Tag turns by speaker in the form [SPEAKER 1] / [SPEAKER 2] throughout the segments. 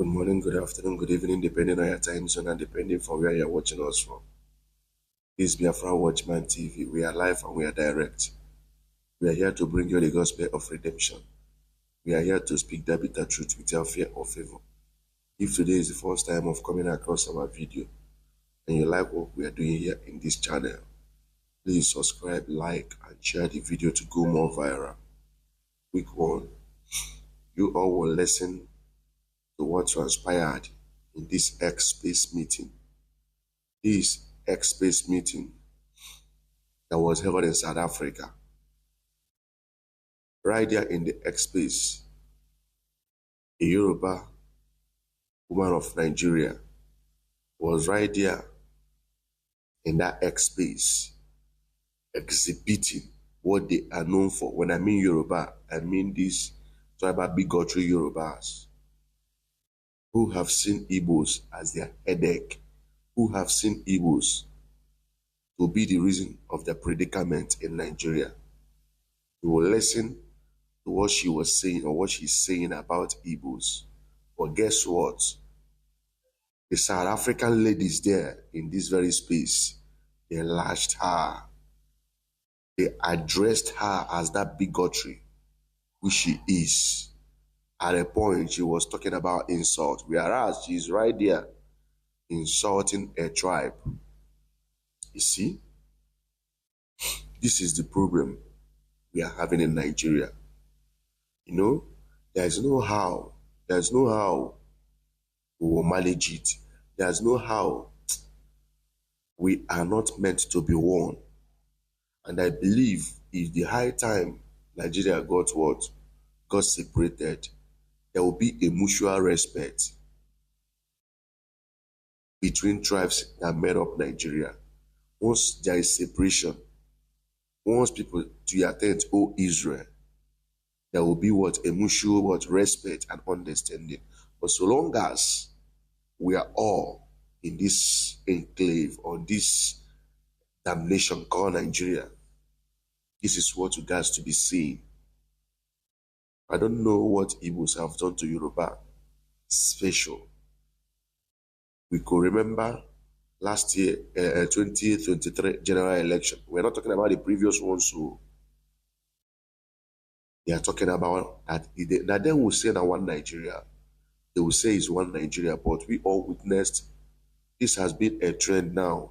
[SPEAKER 1] Good morning, good afternoon, good evening, depending on your time zone and depending from where you're watching us from. This is Biafra Watchman TV. We are live and we are direct. We are here to bring you the gospel of redemption. We are here to speak the bitter truth without fear or favor. If today is the first time of coming across our video and you like what we are doing here in this channel, please subscribe, like, and share the video to go more viral. Week 1, you all will listen to what transpired in this X-Space meeting. This X-Space meeting that was held in South Africa. Right there in the X-Space, a Yoruba woman of Nigeria was right there in that X-Space exhibiting what they are known for. When I mean Yoruba, I mean these tribal bigotry Yorubas who have seen Igbos as their headache, who have seen Igbos to be the reason of their predicament in Nigeria. You will listen to what she was saying or what she's saying about Igbos. But guess what? The South African ladies there in this very space, they lashed her. They addressed her as that bigotry, which she is. At a point, she was talking about insult, whereas she's right there insulting a tribe. You see, this is the problem we are having in Nigeria. You know, there's no how we will manage it. There's no how we are not meant to be one. And I believe if the high time Nigeria got separated, there will be a mutual respect between tribes that made up Nigeria. Once there is separation, once people to your tent, oh Israel, there will be a mutual respect and understanding. But so long as we are all in this enclave or this damnation called Nigeria, this is what you guys to be seeing. I don't know what Igbos have done to Yoruba special. We could remember last year, 2023 general election. We're not talking about the previous ones, so they are talking about that. Now then we'll say that one Nigeria. They will say it's one Nigeria, but we all witnessed this has been a trend now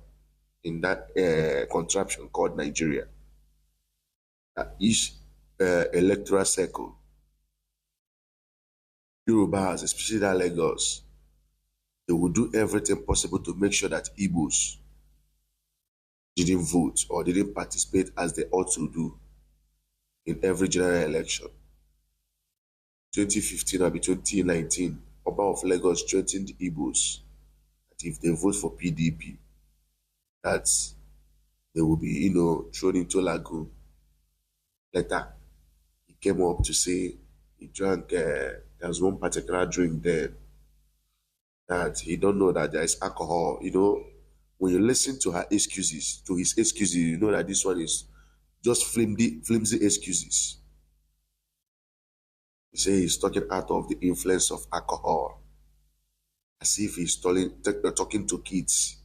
[SPEAKER 1] in that contraption called Nigeria. Each electoral circle, Yorubas, especially that Lagos, they will do everything possible to make sure that Igbos didn't vote or didn't participate as they ought to do in every general election. 2015 or 2019, Oba of Lagos threatened Igbos that if they vote for PDP, that they will be, thrown into lagoon. Later, he came up to say he drank, there was one particular drink there that he don't know that there is alcohol. When you listen to his excuses, you know that this one is just flimsy excuses. He say he's talking out of the influence of alcohol, as if he's talking to kids.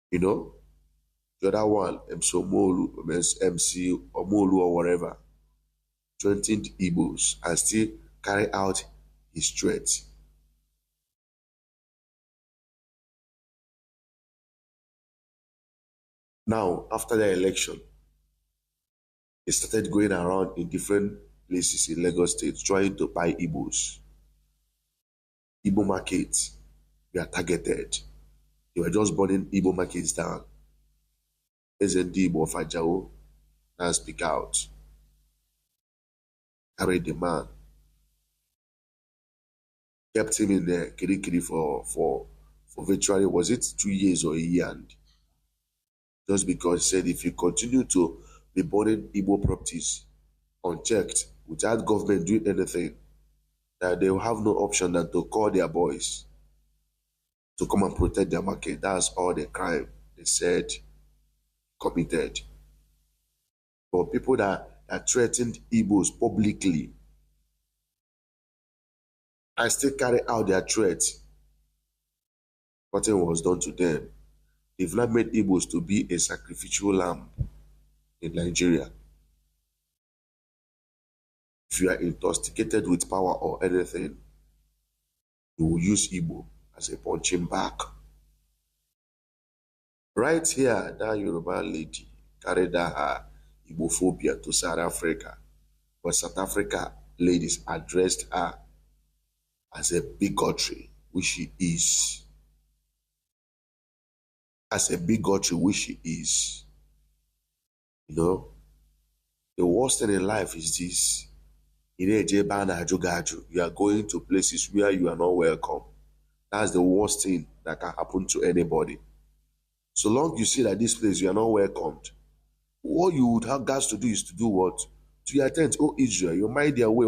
[SPEAKER 1] The other one, MC Omolu or whatever, threatened Igbos and still carry out his threat. Now, after the election, he started going around in different places in Lagos State trying to buy Igbos. Igbo markets were targeted. They were just burning Igbo markets down. SND Igbo of Ajao now speak out. Carried the man. Kept him in the Kirikiri for virtually, was it 2 years or a year? And just because he said if you continue to be burning Igbo properties unchecked without government doing anything, that they will have no option than to call their boys to come and protect their market. That's all the crime they said committed. But people that threatened Igbos publicly and still carry out their threats. Nothing was done to them. They've not made Igbos to be a sacrificial lamb in Nigeria. If you are intoxicated with power or anything, you will use Igbo as a punching bag. Right here, that Yoruba lady carried her igbo-phobia to South Africa, but South Africa ladies addressed her as a bigotry, which she is. As a bigotry, which she is. You know, the worst thing in life is this. You are going to places where you are not welcome. That's the worst thing that can happen to anybody. So long you see that this place you are not welcomed, what you would have got to do is to do what? To your tent, oh Israel, you mind their way.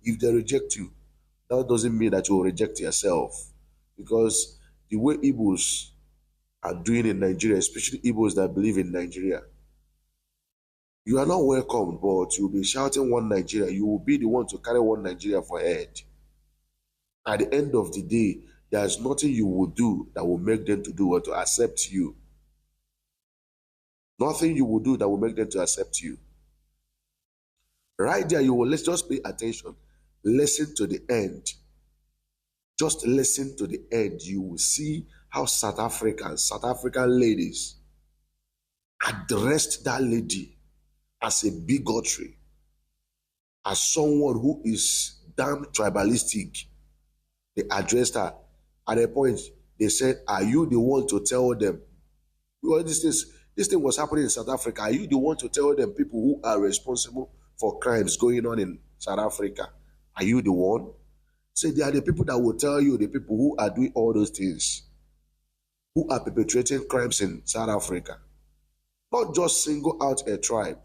[SPEAKER 1] If they reject you, that doesn't mean that you will reject yourself. Because the way Igbos are doing in Nigeria, especially Igbos that believe in Nigeria, you are not welcomed, but you'll be shouting one Nigeria. You will be the one to carry one Nigeria for head. At the end of the day, there's nothing you will do that will make them to do or to accept you. Nothing you will do that will make them to accept you. Right there, you will, let's just pay attention. Listen to the end. Just listen to the end. You will see how South African ladies addressed that lady as a bigotry, as someone who is damn tribalistic. They addressed her. At a point, they said, are you the one to tell them? Well, this thing was happening in South Africa. Are you the one to tell them people who are responsible for crimes going on in South Africa? Are you the one? So they are the people that will tell you, the people who are doing all those things, who are perpetrating crimes in South Africa. Not just single out a tribe.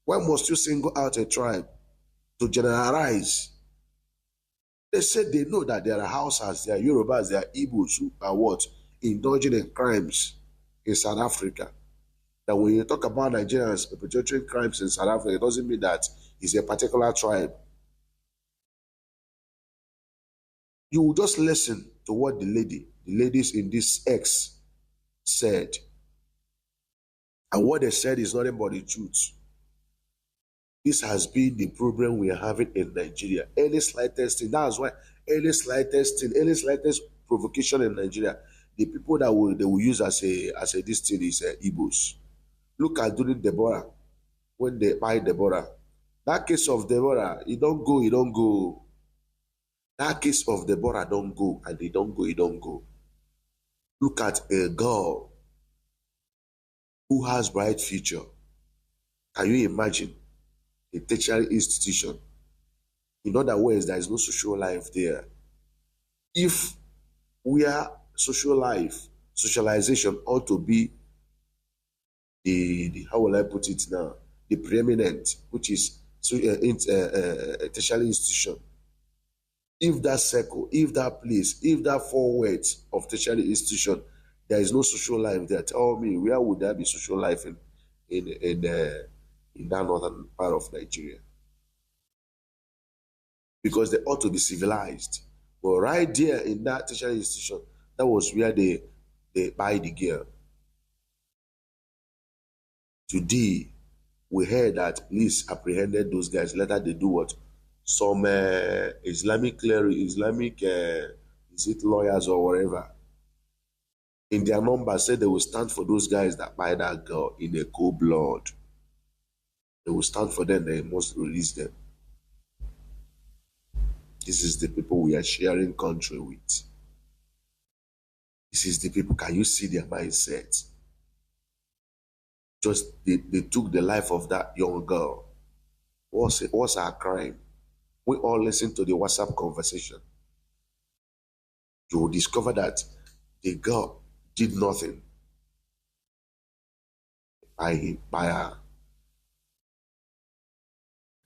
[SPEAKER 1] Why must you single out a tribe? To generalize. They said they know that there are Hausas, there are Yorubas, there are Igbos who are what? Indulging in crimes in South Africa. That when you talk about Nigerians perpetrating crimes in South Africa, it doesn't mean that it's a particular tribe. You will just listen to what the ladies in this X said. And what they said is nothing but the truth. This has been the problem we are having in Nigeria. Any slightest thing, that's why any slightest thing, any slightest provocation in Nigeria, the people that they will use as a this thing is Igbos. Look at during Deborah, when they buy Deborah. That case of Deborah, it don't go. That case of Deborah don't go, and it don't go. Look at a girl who has bright future. Can you imagine? A tertiary institution. In other words, there is no social life there. If we are social life, socialization ought to be the how will I put it now? The preeminent, which is a tertiary institution. If that circle, if that place, if that 4 words of tertiary institution, there is no social life there, tell me, where would there be social life in that northern part of Nigeria? Because they ought to be civilized. But right there in that tertiary institution, that was where they buy the girl. Today, we heard that police apprehended those guys. Later, they do what? Some Islamic cleric, is it lawyers or whatever, in their number said they will stand for those guys that buy that girl in a cold blood. They will stand for them, they must release them. This is the people we are sharing country with. This is the people, can you see their mindset? Just, they took the life of that young girl. What's her crime? We all listen to the WhatsApp conversation. You will discover that the girl did nothing by her.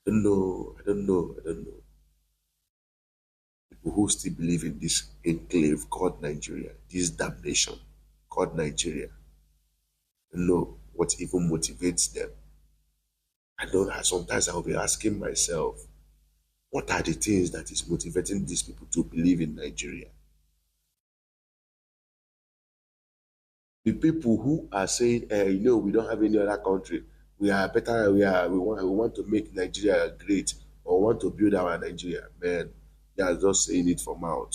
[SPEAKER 1] I don't know. People who still believe in this enclave called Nigeria, this damnation called Nigeria, know what even motivates them. Sometimes I'll be asking myself, What are the things that is motivating these people to believe in Nigeria? The people who are saying, we don't have any other country. We are better. We want to make Nigeria great, or want to build our Nigeria. Man, they are just saying it from out.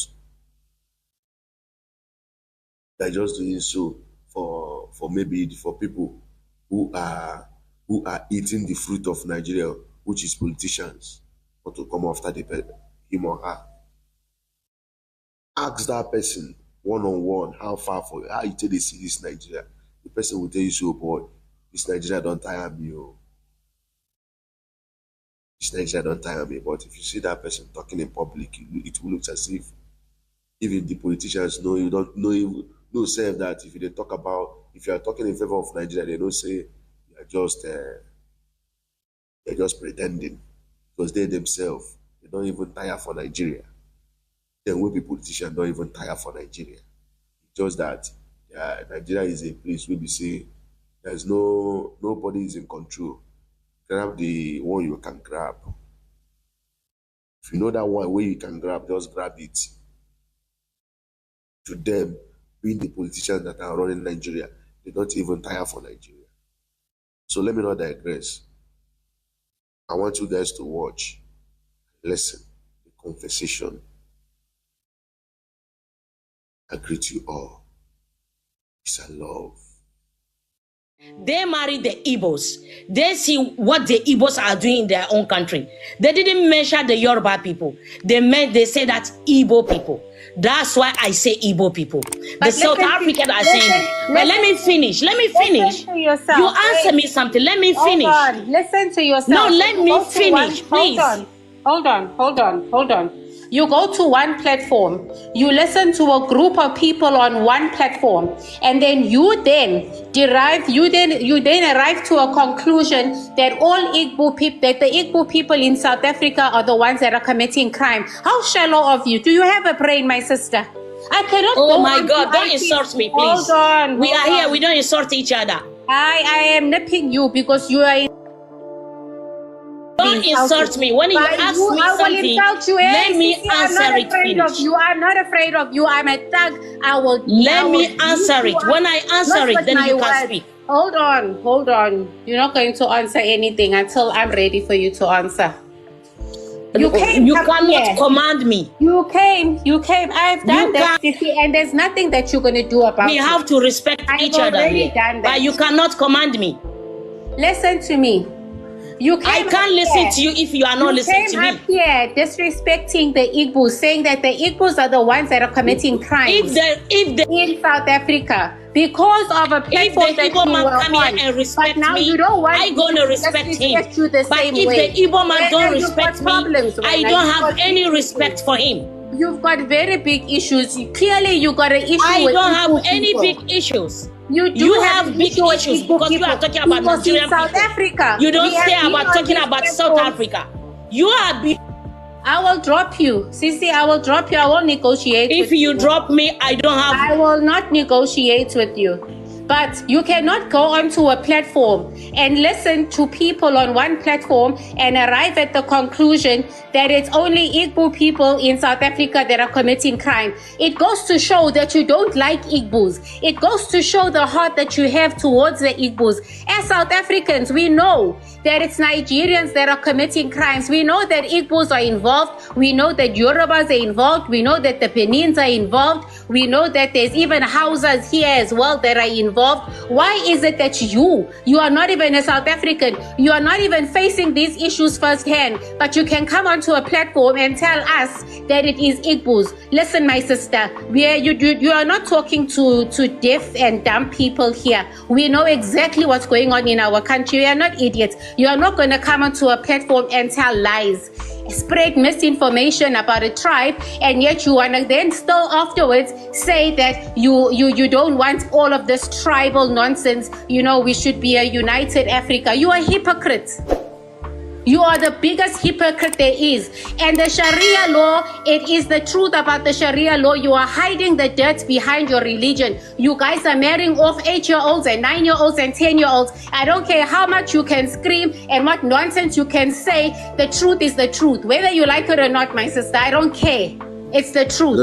[SPEAKER 1] They're just doing so for maybe for people who are eating the fruit of Nigeria, which is politicians, want to come after him or her. Ask that person one on one how you tell they see this Nigeria. The person will tell you, so boy, this Nigeria don't tire me. Oh. This Nigeria don't tire me. But if you see that person talking in public, it will look as if even the politicians know you don't know self that if you are talking in favor of Nigeria, they don't say you're just pretending, because they themselves they don't even tire for Nigeria. Then we be politicians don't even tire for Nigeria. It's just that Nigeria is a place where we say there's nobody is in control. Grab the one you can grab. If you know that one where you can grab, just grab it. To them, being the politicians that are running Nigeria, they don't even tire for Nigeria. So let me not digress. I want you guys to watch, listen, the conversation. I greet you all. Peace and love.
[SPEAKER 2] They married the Igbos. They see what the Igbos are doing in their own country. They didn't mention the Yoruba people. They say that Igbo people. That's why I say Igbo people. The South Africans are saying, but let me finish. Listen to yourself. You answer me something. Let me finish.
[SPEAKER 3] Hold on. Listen to yourself.
[SPEAKER 2] No, let me finish, please.
[SPEAKER 3] Hold on. You go to one platform, you listen to a group of people on one platform, and then you then arrive to a conclusion that all Igbo people, that the Igbo people in South Africa are the ones that are committing crime. How shallow of you. Do you have a brain, my sister? I cannot.
[SPEAKER 2] Oh my God, don't insult me, please.
[SPEAKER 3] Hold on.
[SPEAKER 2] We are here, we don't insult each other.
[SPEAKER 3] I am nipping you because you are
[SPEAKER 2] Don't insult me. When you ask me something, let me answer it.
[SPEAKER 3] You. I'm not afraid of you. I'm a thug.
[SPEAKER 2] Let me answer it. When I answer it, then you can speak.
[SPEAKER 3] Hold on. You're not going to answer anything until I'm ready for you to answer. You
[SPEAKER 2] cannot command me.
[SPEAKER 3] You came. I've done that, Sissy, and there's nothing that you're going to do about it.
[SPEAKER 2] We have to respect each other here, but you cannot command me.
[SPEAKER 3] Listen to me.
[SPEAKER 2] I can't listen to you if you are not listening to me.
[SPEAKER 3] You came up here disrespecting the Igbos, saying that the Igbos are the ones that are committing crimes in South Africa because of a platform that you were on.
[SPEAKER 2] And respect
[SPEAKER 3] but now
[SPEAKER 2] me,
[SPEAKER 3] you don't want
[SPEAKER 2] I'm going to respect him.
[SPEAKER 3] But if
[SPEAKER 2] the Igbo man don't respect me, I don't have any respect for him.
[SPEAKER 3] You've got very big issues. Clearly, you got an issue with
[SPEAKER 2] I don't have
[SPEAKER 3] people.
[SPEAKER 2] any big issues.
[SPEAKER 3] You
[SPEAKER 2] have big issues because you are talking about Nigerian people.
[SPEAKER 3] South Africa.
[SPEAKER 2] You don't care about talking about South Africa. You are big.
[SPEAKER 3] I will drop you. Sissy, I will drop you. I won't negotiate
[SPEAKER 2] with you. If you drop me, I
[SPEAKER 3] will not negotiate with you. But you cannot go onto a platform and listen to people on one platform and arrive at the conclusion that it's only Igbo people in South Africa that are committing crime. It goes to show that you don't like Igbos. It goes to show the heart that you have towards the Igbos. As South Africans, we know that it's Nigerians that are committing crimes. We know that Igbos are involved. We know that Yorubas are involved. We know that the Benins are involved. We know that there's even Hausas here as well that are involved. Why is it that you are not even a South African, you are not even facing these issues firsthand, but you can come onto a platform and tell us that it is Igbos? Listen, my sister, you are not talking to deaf and dumb people here. We know exactly what's going on in our country. We are not idiots. You are not going to come onto a platform and tell lies, spread misinformation about a tribe, and yet you want to then still afterwards say that you don't want all of this tribal nonsense. We should be a united Africa. You are a hypocrite. You are the biggest hypocrite there is. And the Sharia law, it is the truth about the Sharia law. You are hiding the dirt behind your religion. You guys are marrying off 8-year-olds and 9-year-olds and 10-year-olds. I don't care how much you can scream and what nonsense you can say. The truth is the truth. Whether you like it or not, my sister, I don't care. It's the truth.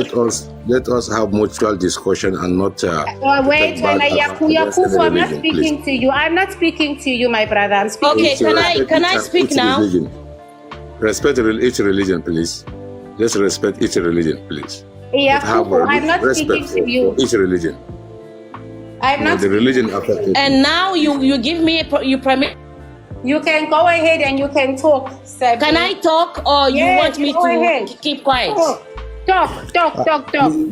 [SPEAKER 4] Let us have mutual discussion and not.
[SPEAKER 3] Wait, Yakubu, I'm not speaking to you. I'm not speaking to you, my brother. I'm speaking.
[SPEAKER 2] Okay, can I speak now?
[SPEAKER 4] Respect each religion, please. Let's respect each religion, please.
[SPEAKER 3] Yakubu, I'm not speaking to you.
[SPEAKER 4] Each religion.
[SPEAKER 3] I'm not.
[SPEAKER 4] The religion affected.
[SPEAKER 2] And now you give me you permit.
[SPEAKER 3] You can go ahead and you can talk. Sabi.
[SPEAKER 2] Can I talk or you want me to keep quiet?
[SPEAKER 3] Talk.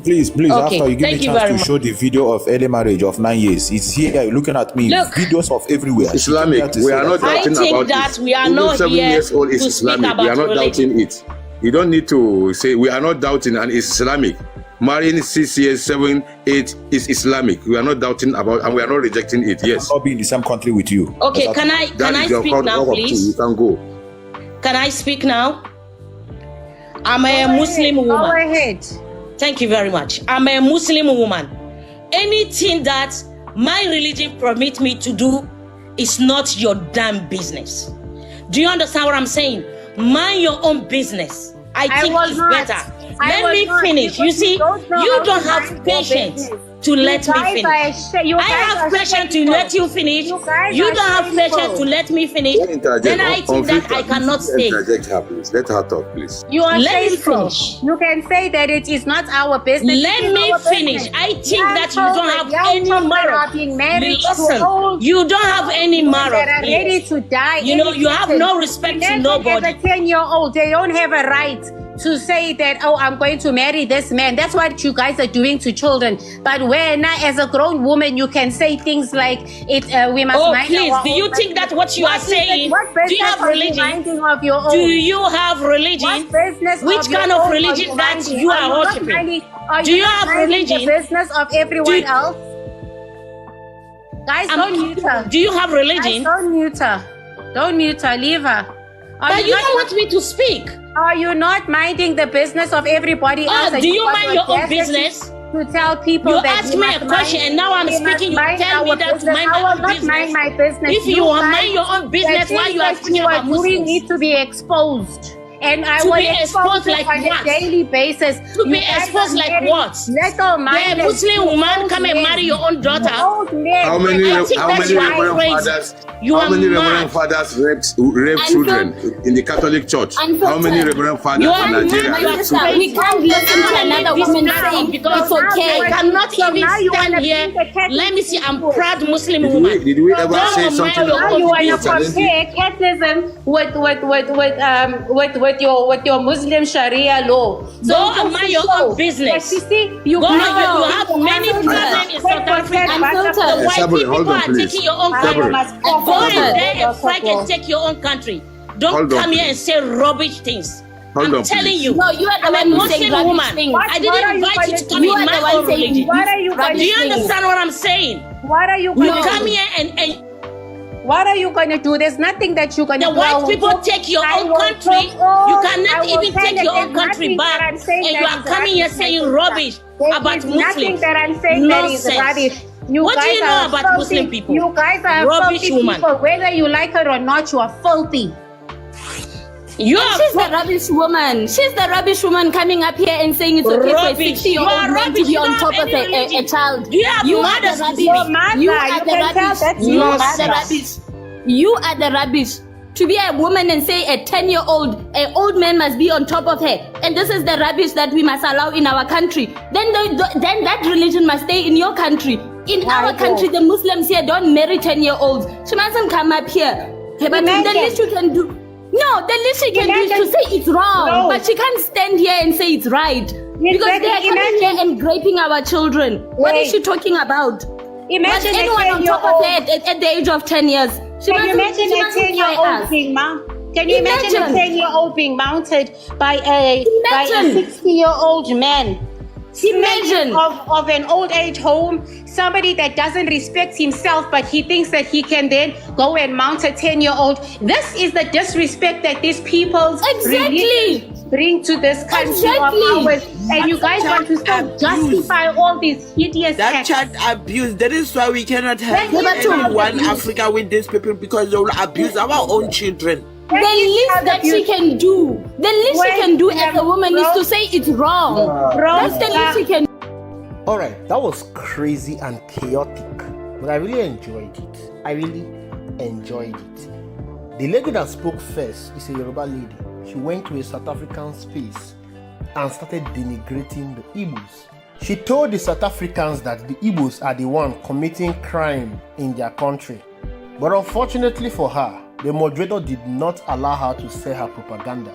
[SPEAKER 5] Please,
[SPEAKER 2] Okay,
[SPEAKER 5] after you give me
[SPEAKER 2] thank
[SPEAKER 5] a
[SPEAKER 2] you
[SPEAKER 5] chance
[SPEAKER 2] very
[SPEAKER 5] to
[SPEAKER 2] much.
[SPEAKER 5] show the video of early marriage of 9 years. It's here, you're looking at me.
[SPEAKER 2] Look.
[SPEAKER 5] Videos of everywhere.
[SPEAKER 4] Islamic. We are not
[SPEAKER 2] I
[SPEAKER 4] doubting
[SPEAKER 2] think
[SPEAKER 4] about
[SPEAKER 2] that
[SPEAKER 4] it.
[SPEAKER 2] we are
[SPEAKER 4] Even
[SPEAKER 2] not
[SPEAKER 4] 7
[SPEAKER 2] here
[SPEAKER 4] years old is
[SPEAKER 2] to speak
[SPEAKER 4] Islamic.
[SPEAKER 2] about
[SPEAKER 4] We are not
[SPEAKER 2] religion.
[SPEAKER 4] doubting it. You don't need to say we are not doubting and it's Islamic. Marrying 6 years, 7, 8 is Islamic. We are not doubting about and we are not rejecting it. Yes.
[SPEAKER 5] I'll be in the same country with you.
[SPEAKER 2] Okay, can I speak now, please?
[SPEAKER 4] You can go.
[SPEAKER 2] Can I speak now? I'm a Muslim woman.
[SPEAKER 3] Go ahead.
[SPEAKER 2] Thank you very much. I'm a Muslim woman. Anything that my religion permits me to do is not your damn business. Do you understand what I'm saying? Mind your own business. I think it's better. Let me finish. You see, you don't have patience to let me finish. I have patience to let you finish. You don't have patience to let me finish. Then I think that I cannot stay.
[SPEAKER 4] Let her talk, please.
[SPEAKER 3] You are
[SPEAKER 2] Let me
[SPEAKER 3] shameful.
[SPEAKER 2] finish.
[SPEAKER 3] You can say that it is not our business.
[SPEAKER 2] Let me finish. I think that you don't have any moral. Listen, you don't have any moral.
[SPEAKER 3] That are ready to die.
[SPEAKER 2] You know, you have no respect to nobody.
[SPEAKER 3] As a 10-year-old, they don't have a right to say that, oh, I'm going to marry this man. That's what you guys are doing to children. But when as a grown woman, you can say things like, we must mind
[SPEAKER 2] please,
[SPEAKER 3] our
[SPEAKER 2] do
[SPEAKER 3] own
[SPEAKER 2] you think that what you are saying,
[SPEAKER 3] do
[SPEAKER 2] you have religion? Do you have religion? Which kind of religion that you are worshiping? Do you have religion?
[SPEAKER 3] The business of everyone else? Guys, don't mute her.
[SPEAKER 2] Do you have religion?
[SPEAKER 3] Guys, don't mute her. Don't mute her. Leave her.
[SPEAKER 2] But you don't want me to speak.
[SPEAKER 3] Are you not minding the business of everybody else?
[SPEAKER 2] Do you mind your own business?
[SPEAKER 3] To tell people
[SPEAKER 2] you
[SPEAKER 3] that
[SPEAKER 2] ask me a question and now I'm speaking. You tell me that to mind my own business.
[SPEAKER 3] Mind my business.
[SPEAKER 2] If you mind your own business, why you are speaking about Muslims?
[SPEAKER 3] Need to be exposed. And I
[SPEAKER 2] to
[SPEAKER 3] will
[SPEAKER 2] be exposed like
[SPEAKER 3] on
[SPEAKER 2] what?
[SPEAKER 3] a daily basis.
[SPEAKER 2] To be exposed like what?
[SPEAKER 3] Little minded.
[SPEAKER 2] The Muslim woman come and marry your own daughter.
[SPEAKER 4] How many Reverend fathers rape children in the Catholic Church? How many Reverend fathers in Nigeria?
[SPEAKER 6] We can't listen to another woman saying because it's okay.
[SPEAKER 2] I cannot even stand here. Let me see. I'm proud Muslim woman.
[SPEAKER 4] Did we ever say something
[SPEAKER 3] Now you want to
[SPEAKER 4] about
[SPEAKER 3] compare Catholicism with your Muslim Sharia law.
[SPEAKER 2] Go mind your own business.
[SPEAKER 3] You see, you
[SPEAKER 2] have many problems in South Africa. The white people are taking your own country. Go in there and fight and take your own country. Don't come here and say rubbish things. I'm telling you.
[SPEAKER 6] No, you are the
[SPEAKER 2] I'm
[SPEAKER 6] one
[SPEAKER 2] a Muslim woman. I didn't invite you to come in my own religion. Do you understand what I'm saying?
[SPEAKER 3] What are you
[SPEAKER 2] You
[SPEAKER 3] going to
[SPEAKER 2] come
[SPEAKER 3] do?
[SPEAKER 2] here and
[SPEAKER 3] What are you going to do? There's nothing that you're going to
[SPEAKER 2] the
[SPEAKER 3] do.
[SPEAKER 2] white people take your own country. You cannot even take your own country back. And you are coming here saying rubbish about Muslims.
[SPEAKER 3] That I'm saying that is rubbish.
[SPEAKER 2] What do you know about Muslim people?
[SPEAKER 3] You guys are
[SPEAKER 2] Rubbish
[SPEAKER 3] filthy
[SPEAKER 2] woman.
[SPEAKER 3] people. Whether you like it or not, you are filthy.
[SPEAKER 6] She's the rubbish woman. She's the rubbish woman coming up here and saying it's okay for a 60-year-old man to be on top of a child.
[SPEAKER 2] You are the rubbish.
[SPEAKER 6] You are the rubbish. You are the rubbish. You are the rubbish. To be a woman and say a 10-year-old, an old man must be on top of her. And this is the rubbish that we must allow in our country. Then that religion must stay in your country. In our country, the Muslims here don't marry 10-year-olds. She mustn't come up here. But the least you can do... No, the least she can do is to say it's wrong. No. But she can't stand here and say it's right. Because they are coming here and raping our children. What is she talking about?
[SPEAKER 3] Imagine
[SPEAKER 6] anyone on top of her at the age of 10 years.
[SPEAKER 3] Can you imagine a 10-year-old being mounted? Can you imagine a 10-year-old being mounted by a 60-year-old man?
[SPEAKER 6] Imagine
[SPEAKER 3] of an old age home, somebody that doesn't respect himself, but he thinks that he can then go and mount a 10-year-old. This is the disrespect that these people bring to this country of ours. And you guys want to still justify all these hideous acts.
[SPEAKER 7] Child abuse. That is why we cannot have one Africa with these people, because they will abuse our own children.
[SPEAKER 6] The least that she can do, as a woman is to say it's wrong. That's the least she can do.
[SPEAKER 8] Alright, that was crazy and chaotic, but I really enjoyed it. The lady that spoke first is a Yoruba lady. She went to a South African space and started denigrating the Igbos. She told the South Africans that the Igbos are the one committing crime in their country. But unfortunately for her, the moderator did not allow her to say her propaganda.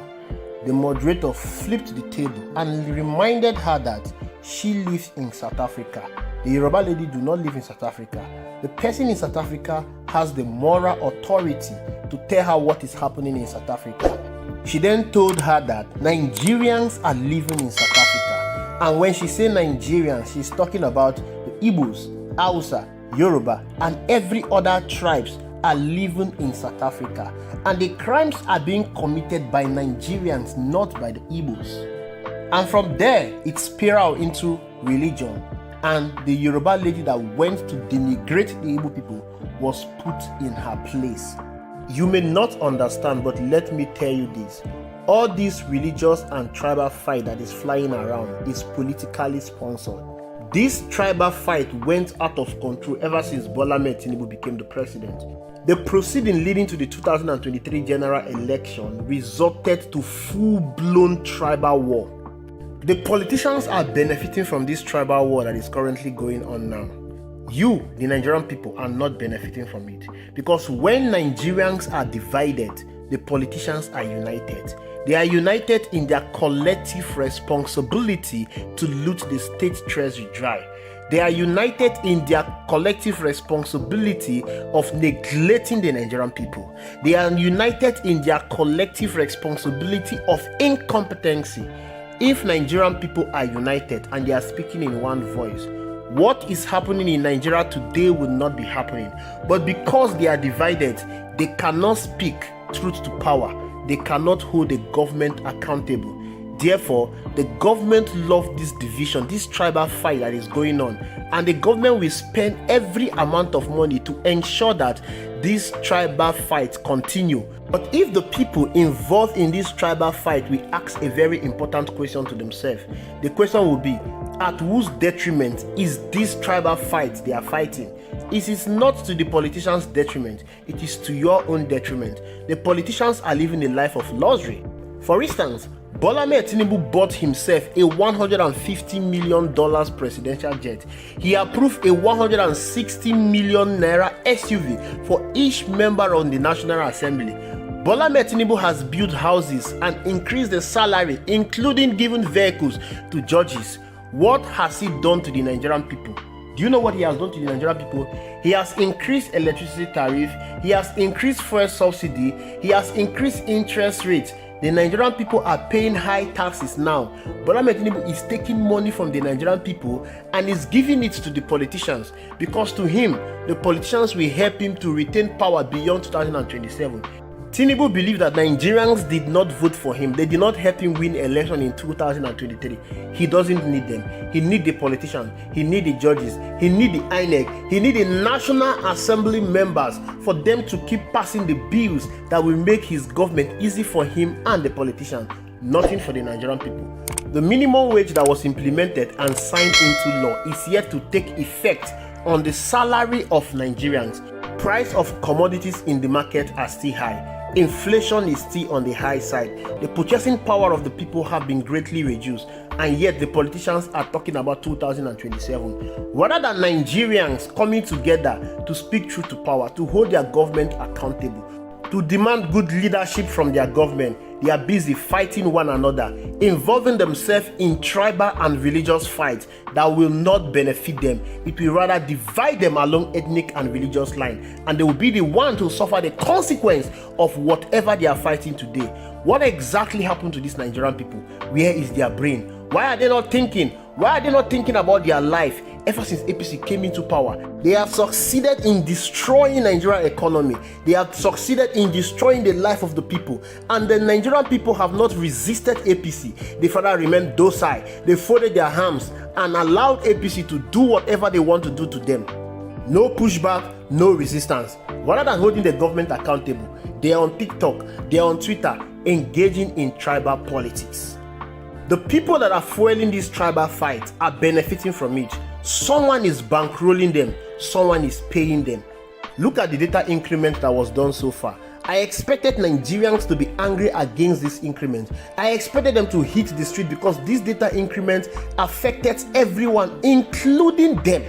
[SPEAKER 8] The moderator flipped the table and reminded her that she lives in South Africa. The Yoruba lady do not live in South Africa. The person in South Africa has the moral authority to tell her what is happening in South Africa. She then told her that Nigerians are living in South Africa. And when she said Nigerians, she's talking about the Igbos, Hausa, Yoruba, and every other tribes are living in South Africa, and the crimes are being committed by Nigerians, not by the Igbos. And from there, it spiraled into religion, and the Yoruba lady that went to denigrate the Igbo people was put in her place. You may not understand, but let me tell you this. All this religious and tribal fight that is flying around is politically sponsored. This tribal fight went out of control ever since Bola Ahmed Tinubu became the president. The proceeding leading to the 2023 general election resulted to full-blown tribal war. The politicians are benefiting from this tribal war that is currently going on now. You, the Nigerian people, are not benefiting from it, because when Nigerians are divided, the politicians are united. They are united in their collective responsibility to loot the state treasury dry. They are united in their collective responsibility of neglecting the Nigerian people. They are united in their collective responsibility of incompetency. If Nigerian people are united and they are speaking in one voice, what is happening in Nigeria today will not be happening. But because they are divided, they cannot speak truth to power. They cannot hold the government accountable. Therefore, the government loves this division, this tribal fight that is going on, and the government will spend every amount of money to ensure that this tribal fight continue. But if the people involved in this tribal fight will ask a very important question to themselves, the question will be, at whose detriment is this tribal fight they are fighting? It is not to the politicians' detriment, it is to your own detriment. The politicians are living a life of luxury. For instance, Bola Ahmed Tinubu bought himself a $150 million presidential jet. He approved a 160 million naira SUV for each member of the National Assembly. Bola Ahmed Tinubu has built houses and increased the salary, including giving vehicles to judges. What has he done to the Nigerian people? Do you know what he has done to the Nigerian people? He has increased electricity tariff, he has increased fuel subsidy, he has increased interest rates. The Nigerian people are paying high taxes now. Bola Ahmed Tinubu is taking money from the Nigerian people and is giving it to the politicians, because to him, the politicians will help him to retain power beyond 2027. Tinubu believed that Nigerians did not vote for him. They did not help him win election in 2023. He doesn't need them. He needs the politicians. He needs the judges. He needs the INEC. He needs the National Assembly members for them to keep passing the bills that will make his government easy for him and the politicians. Nothing for the Nigerian people. The minimum wage that was implemented and signed into law is yet to take effect on the salary of Nigerians. Price of commodities in the market are still high. Inflation is still on the high side. The purchasing power of the people have been greatly reduced, and yet the politicians are talking about 2027. Rather than Nigerians coming together to speak truth to power, to hold their government accountable, to demand good leadership from their government, they are busy fighting one another, involving themselves in tribal and religious fights that will not benefit them. It will rather divide them along ethnic and religious lines, and they will be the one to suffer the consequence of whatever they are fighting today. What exactly happened to these Nigerian people? Where is their brain? Why are they not thinking? Why are they not thinking about their life? Ever since APC came into power, they have succeeded in destroying Nigerian economy. They have succeeded in destroying the life of the people. And the Nigerian people have not resisted APC. They further remained docile. They folded their arms and allowed APC to do whatever they want to do to them. No pushback, no resistance. Rather than holding the government accountable, they are on TikTok, they are on Twitter, engaging in tribal politics. The people that are fueling this tribal fight are benefiting from it. Someone is bankrolling them, someone is paying them. Look at the data increment that was done so far. I expected Nigerians to be angry against this increment. I expected them to hit the street because this data increment affected everyone, including them.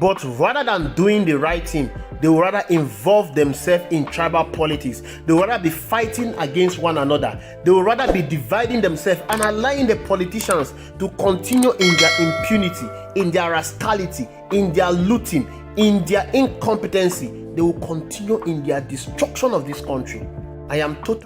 [SPEAKER 8] But rather than doing the right thing, they would rather involve themselves in tribal politics. They would rather be fighting against one another. They would rather be dividing themselves and allowing the politicians to continue in their impunity, in their rascality, in their looting, in their incompetency. They will continue in their destruction of this country. I am totally